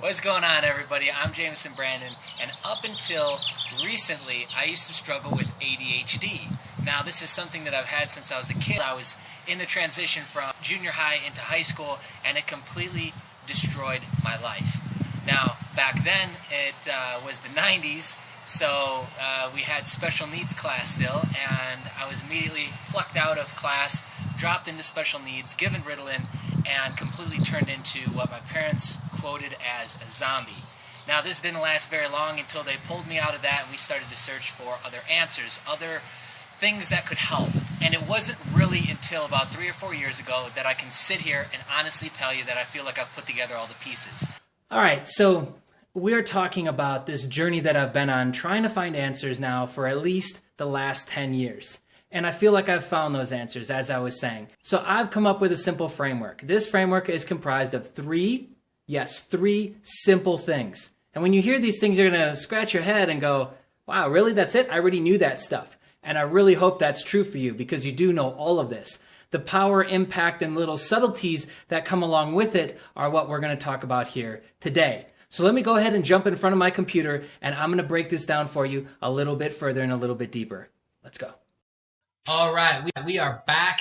What's going on, everybody? I'm Jameson Brandon, and up until recently, I used to struggle with ADHD. Now, this is something that I've had since I was a kid. I was in the transition from junior high into high school, and it completely destroyed my life. Now, back then, it was the 90s, so we had special needs class still, and I was immediately plucked out of class, dropped into special needs, given Ritalin, and completely turned into what my parents quoted as a zombie. Now, this didn't last very long until they pulled me out of that and we started to search for other answers, other things that could help. And it wasn't really until about 3 or 4 years ago that I can sit here and honestly tell you that I feel like I've put together all the pieces. All right, so we're talking about this journey that I've been on, trying to find answers now for at least the last 10 years. And I feel like I've found those answers, as I was saying. So I've come up with a simple framework. This framework is comprised of three simple things. And when you hear these things, you're going to scratch your head and go, wow, really? That's it? I already knew that stuff. And I really hope that's true for you because you do know all of this. The power, impact, and little subtleties that come along with it are what we're going to talk about here today. So let me go ahead and jump in front of my computer, and I'm going to break this down for you a little bit further and a little bit deeper. Let's go. All right, we are back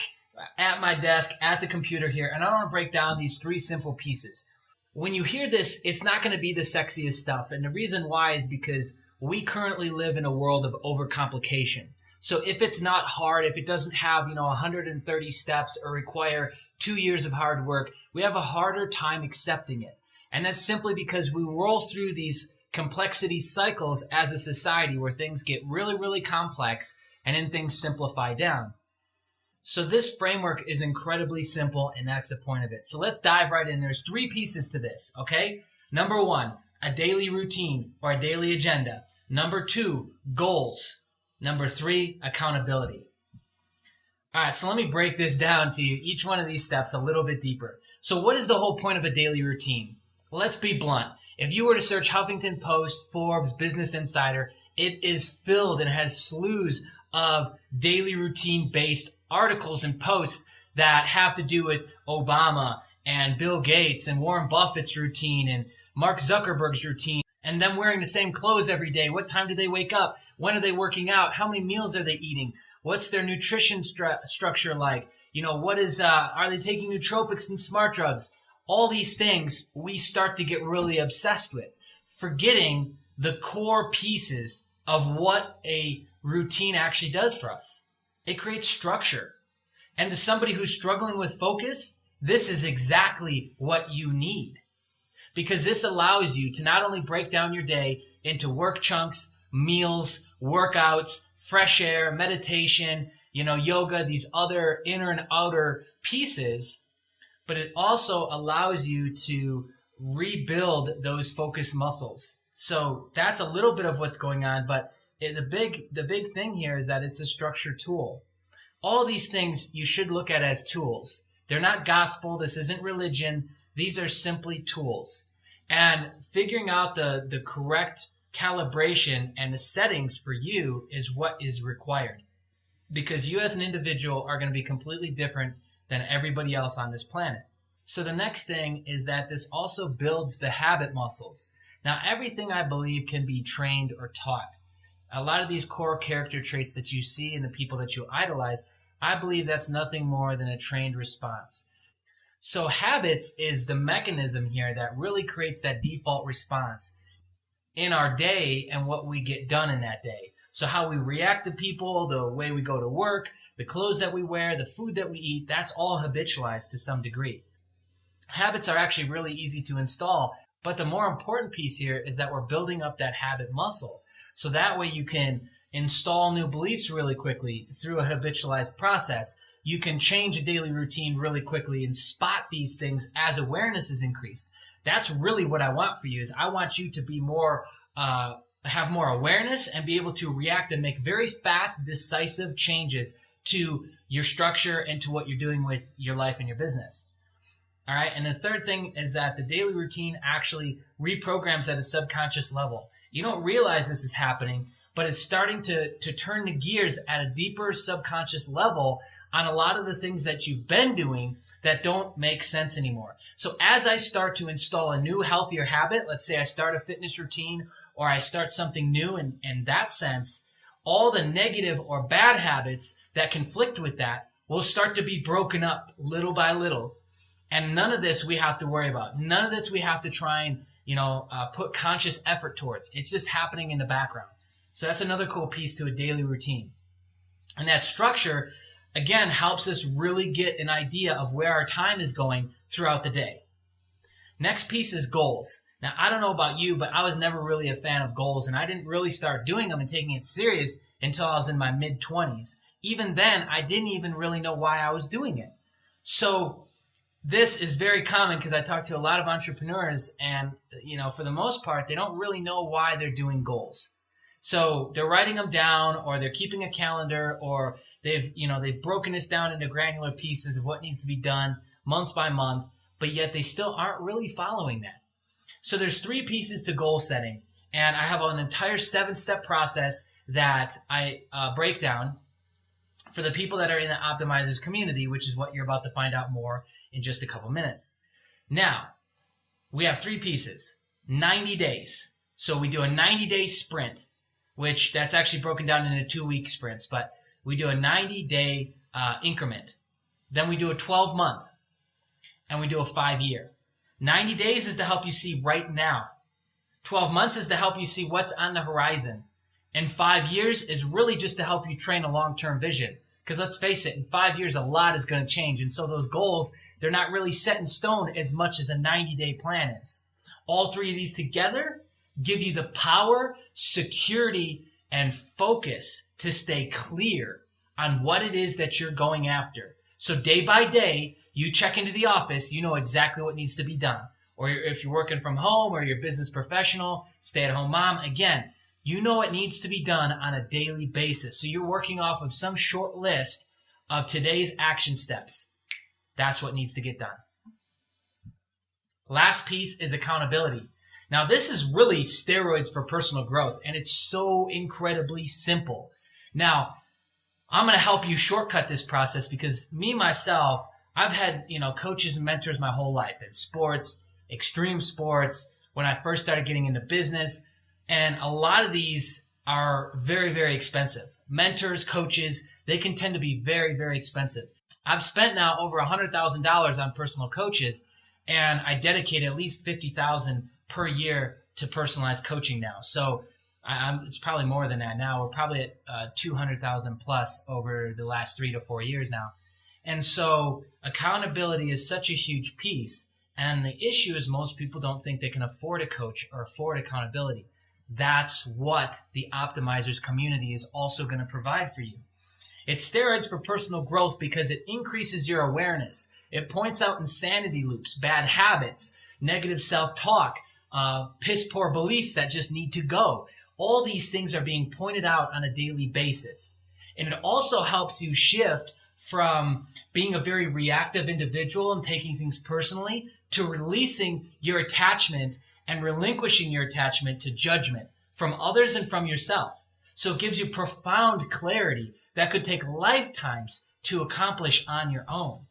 at my desk, at the computer here, and I want to break down these three simple pieces. When you hear this, it's not going to be the sexiest stuff, and the reason why is because we currently live in a world of overcomplication. So if it's not hard, if it doesn't have, 130 steps or require 2 years of hard work, we have a harder time accepting it. And that's simply because we roll through these complexity cycles as a society where things get really, really complex and then things simplify down. So this framework is incredibly simple, and that's the point of it. So let's dive right in. There's three pieces to this, okay? Number one, a daily routine or a daily agenda. Number two, goals. Number three, accountability. All right, so let me break this down to you, each one of these steps a little bit deeper. So what is the whole point of a daily routine? Well, let's be blunt. If you were to search Huffington Post, Forbes, Business Insider, it is filled and has slews of daily routine-based articles and posts that have to do with Obama and Bill Gates and Warren Buffett's routine and Mark Zuckerberg's routine and them wearing the same clothes every day. What time do they wake up? When are they working out? How many meals are they eating? What's their nutrition structure like? Are they taking nootropics and smart drugs? All these things we start to get really obsessed with, forgetting the core pieces of what a routine actually does for us. It creates structure. And to somebody who's struggling with focus, this is exactly what you need. Because this allows you to not only break down your day into work chunks, meals, workouts, fresh air, meditation, yoga, these other inner and outer pieces, but it also allows you to rebuild those focus muscles. So that's a little bit of what's going on, but the big thing here is that it's a structured tool. All these things you should look at as tools. They're not gospel. This isn't religion. These are simply tools. And figuring out the correct calibration and the settings for you is what is required. Because you as an individual are going to be completely different than everybody else on this planet. So the next thing is that this also builds the habit muscles. Now, everything I believe can be trained or taught. A lot of these core character traits that you see in the people that you idolize, I believe that's nothing more than a trained response. So habits is the mechanism here that really creates that default response in our day and what we get done in that day. So how we react to people, the way we go to work, the clothes that we wear, the food that we eat, that's all habitualized to some degree. Habits are actually really easy to install, but the more important piece here is that we're building up that habit muscle. So that way you can install new beliefs really quickly through a habitualized process. You can change a daily routine really quickly and spot these things as awareness is increased. That's really what I want for you. Is I want you to be more, have more awareness and be able to react and make very fast, decisive changes to your structure and to what you're doing with your life and your business. All right. And the third thing is that the daily routine actually reprograms at a subconscious level. You don't realize this is happening, but it's starting to turn the gears at a deeper subconscious level on a lot of the things that you've been doing that don't make sense anymore. So as I start to install a new healthier habit, let's say I start a fitness routine or I start something new in that sense, all the negative or bad habits that conflict with that will start to be broken up little by little. And none of this we have to worry about. None of this we have to try and, put conscious effort towards. It's just happening in the background. So that's another cool piece to a daily routine. And that structure, again, helps us really get an idea of where our time is going throughout the day. Next piece is goals. Now, I don't know about you, but I was never really a fan of goals, and I didn't really start doing them and taking it serious until I was in my mid-20s. Even then, I didn't even really know why I was doing it. So this is very common because I talk to a lot of entrepreneurs, and for the most part, they don't really know why they're doing goals. So they're writing them down, or they're keeping a calendar, or they've broken this down into granular pieces of what needs to be done month by month, but yet they still aren't really following that. So there's 3 pieces to goal setting, and I have an entire 7-step process that I break down for the people that are in the Optimizers community, which is what you're about to find out more in just a couple minutes. Now, we have 3 pieces. 90 days. So we do a 90-day sprint, which that's actually broken down into 2-week sprints, but we do a 90-day increment. Then we do a 12-month, and we do a 5-year. 90 days is to help you see right now. 12 months is to help you see what's on the horizon. And 5 years is really just to help you train a long-term vision. Because let's face it, in 5 years, a lot is going to change. And so those goals, they're not really set in stone as much as a 90-day plan is. All 3 of these together give you the power, security, and focus to stay clear on what it is that you're going after. So day by day, you check into the office, you know exactly what needs to be done. Or if you're working from home or you're a business professional, stay-at-home mom, again, you know what needs to be done on a daily basis. So you're working off of some short list of today's action steps. That's what needs to get done. Last piece is accountability. Now, this is really steroids for personal growth, and it's so incredibly simple. Now, I'm going to help you shortcut this process because me, myself, I've had, coaches and mentors my whole life in sports, extreme sports, when I first started getting into business. And a lot of these are very, very expensive. Mentors, coaches, they can tend to be very, very expensive. I've spent now over $100,000 on personal coaches, and I dedicate at least $50,000 per year to personalized coaching now. So it's probably more than that now. We're probably at 200,000 plus over the last 3 to 4 years now. And so accountability is such a huge piece. And the issue is most people don't think they can afford a coach or afford accountability. That's what the Optimizers community is also going to provide for you. It's steroids for personal growth because it increases your awareness. It points out insanity loops, bad habits, negative self-talk, piss-poor beliefs that just need to go. All these things are being pointed out on a daily basis. And it also helps you shift from being a very reactive individual and taking things personally to releasing your attachment and relinquishing your attachment to judgment from others and from yourself. So it gives you profound clarity that could take lifetimes to accomplish on your own.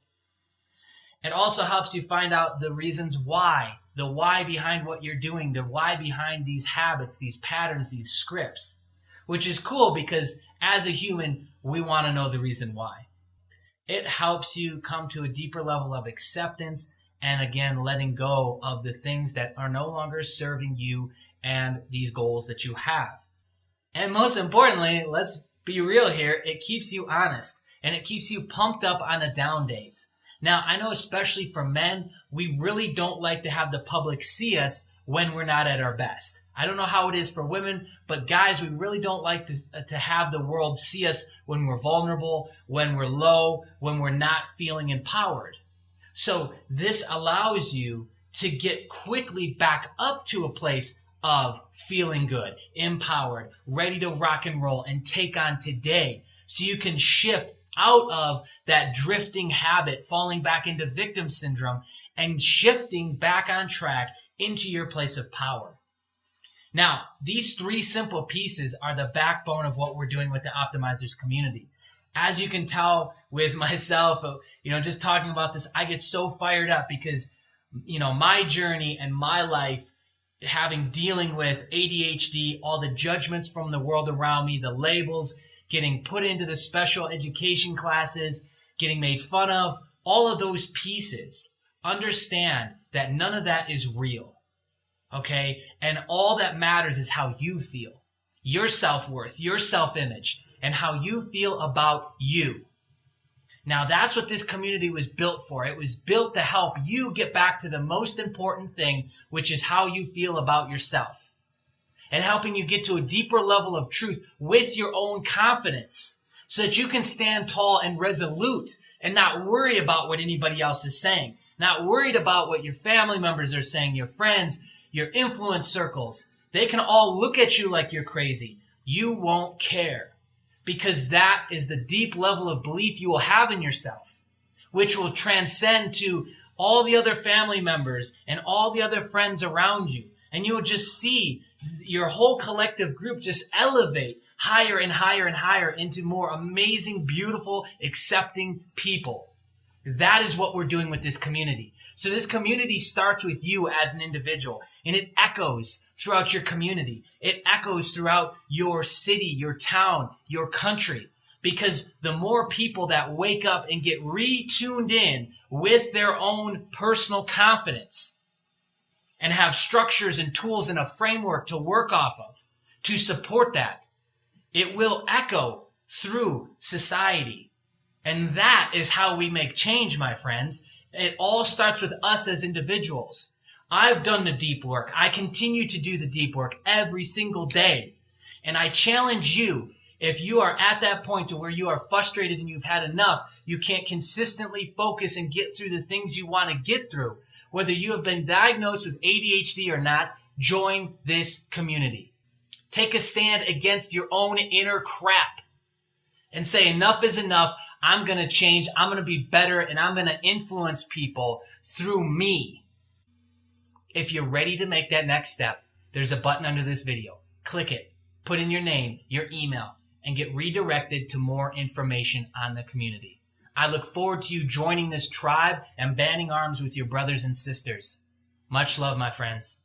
It also helps you find out the reasons why, the why behind what you're doing, the why behind these habits, these patterns, these scripts, which is cool because as a human, we want to know the reason why. It helps you come to a deeper level of acceptance and, again, letting go of the things that are no longer serving you and these goals that you have. And most importantly, let's be real here, it keeps you honest and it keeps you pumped up on the down days. Now, I know especially for men, we really don't like to have the public see us when we're not at our best. I don't know how it is for women, but guys, we really don't like to have the world see us when we're vulnerable, when we're low, when we're not feeling empowered. So this allows you to get quickly back up to a place of feeling good, empowered, ready to rock and roll and take on today. So you can shift out of that drifting habit, falling back into victim syndrome, and shifting back on track into your place of power. Now, these 3 simple pieces are the backbone of what we're doing with the Optimizers community. As you can tell with myself, just talking about this, I get so fired up because, my journey and my life, dealing with ADHD, all the judgments from the world around me, the labels, getting put into the special education classes, getting made fun of, all of those pieces. Understand that none of that is real, okay? And all that matters is how you feel, your self-worth, your self-image, and how you feel about you. Now, that's what this community was built for. It was built to help you get back to the most important thing, which is how you feel about yourself, and helping you get to a deeper level of truth with your own confidence so that you can stand tall and resolute and not worry about what anybody else is saying, not worried about what your family members are saying, your friends, your influence circles. They can all look at you like you're crazy. You won't care, because that is the deep level of belief you will have in yourself, which will transcend to all the other family members and all the other friends around you. And you will just see your whole collective group just elevate higher and higher and higher into more amazing, beautiful, accepting people. That is what we're doing with this community. So this community starts with you as an individual, and it echoes throughout your community. It echoes throughout your city, your town, your country. Because the more people that wake up and get retuned in with their own personal confidence, and have structures and tools and a framework to work off of to support that, it will echo through society. And that is how we make change, my friends. It all starts with us as individuals. I've done the deep work. I continue to do the deep work every single day. And I challenge you, if you are at that point to where you are frustrated and you've had enough, you can't consistently focus and get through the things you want to get through, whether you have been diagnosed with ADHD or not, join this community. Take a stand against your own inner crap and say, enough is enough. I'm going to change. I'm going to be better, and I'm going to influence people through me. If you're ready to make that next step, there's a button under this video. Click it, put in your name, your email, and get redirected to more information on the community. I look forward to you joining this tribe and banding arms with your brothers and sisters. Much love, my friends.